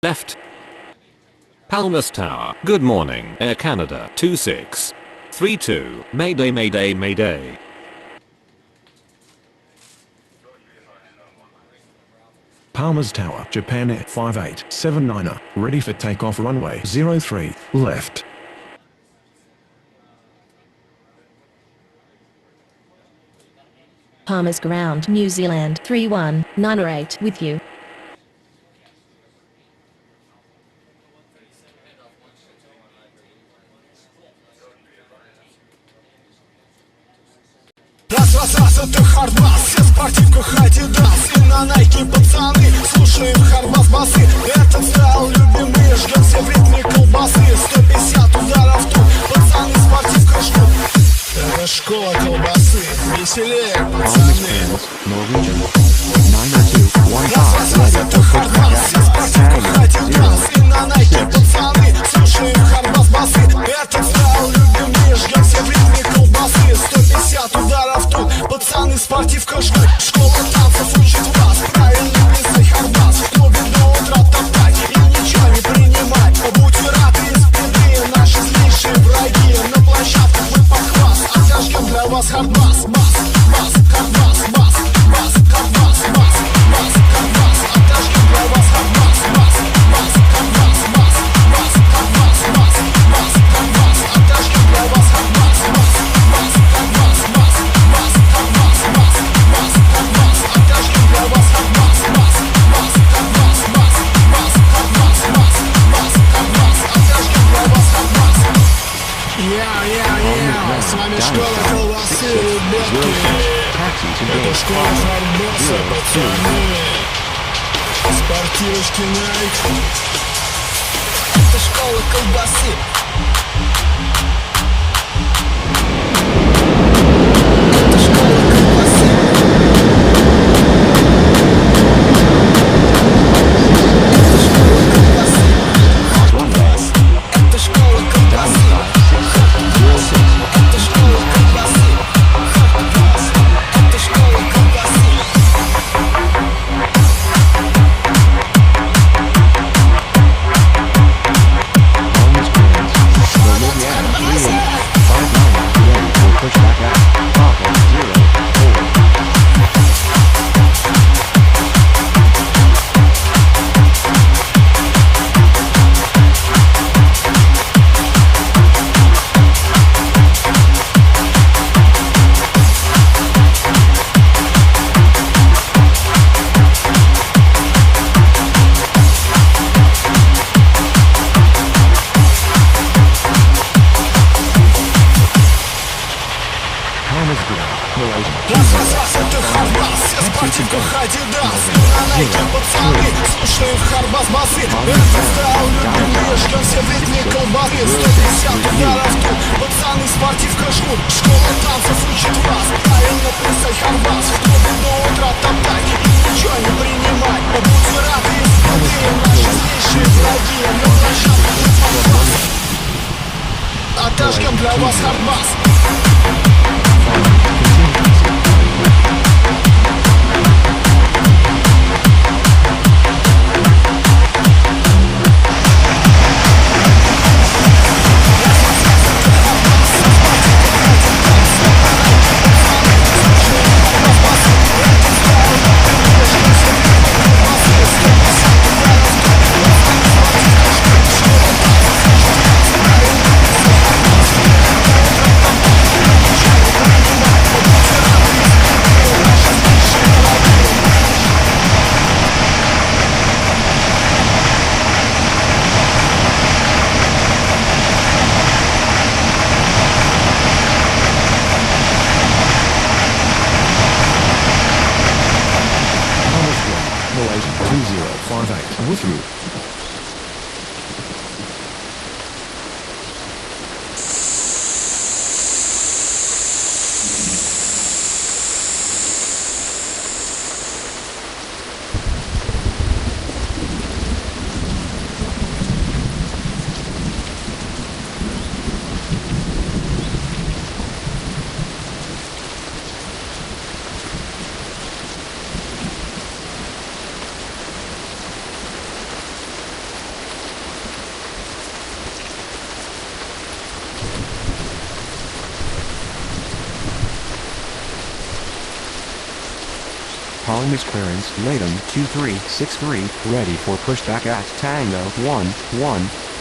Left. Palmas Tower. Good morning, Air Canada 2632. Mayday, mayday, mayday. Palmas Tower, Japan Air 5879er, ready for takeoff runway 03, left. Palmas Ground, New Zealand 31908 with you. Раз, это хардбас, все в спортивках Адидас. И на Найке пацаны, слушаем хардбас басы. Этот стайл любимый, ждем все в ритме колбасы. 150 ударов тут, пацаны в спортивках ждут. Это школа колбасы, веселее, пацаны. Раз, это хардбас, все в спортивках Адидас. И на Найке пацаны, слушаем хардбас басы. Этот стайл любимый, ждем все в ритме колбасы. 150 ударов тут, пацаны в спортивках ждут. Школа танцев учит вас правильно плясать хардбас. В клубе до утра топтать и ничего не принимать. Будьте рады из беды, наши злейшие враги. На площадках мы похвас, отожгем для вас хардбас. Бас, бас, хардбас, бас, бас, хардбас, бас, бас, хардбас. Отожгем для вас хардбас, бас, бас, хардбас, бас, бас, хардбас, бас, бас, хардбас. Отожгем для вас хардбас, бас, бас, хардбас, бас, бас, хардбас, бас, бас, хардбас. Отожгем для вас хардбас, бас, бас, хардбас, бас, бас, хардбас, бас, бас, хардбас. Отожгем для вас хардбас. С вами школа колбасы, ребятки. Это школа хардбаса, пацаны. Спортивочки Nike. Это школа колбасы. Это школа колбасы. Это школа колбасы. Это школа колбасы. Это школа колбасы. Это школа колбасы. Раз, это хардбас, все в спортивках Адидас. На Найке пацаны, слушаем хардбас басы. Это стайл любимый, ждем все в ритме колбасы. 150 ударов тут, пацаны в спортивках жгут. Школа танцев учит вас правильно плясать хардбас. В клубе до утра топтать и ничего не принимать. Будьте рады из беды, наши злейшие враги. На площадках мы похвас, отожгем для вас хардбас. Malaysia 2058 with you. no misclearance. Latham 2363, ready for pushback at Tango 1-1.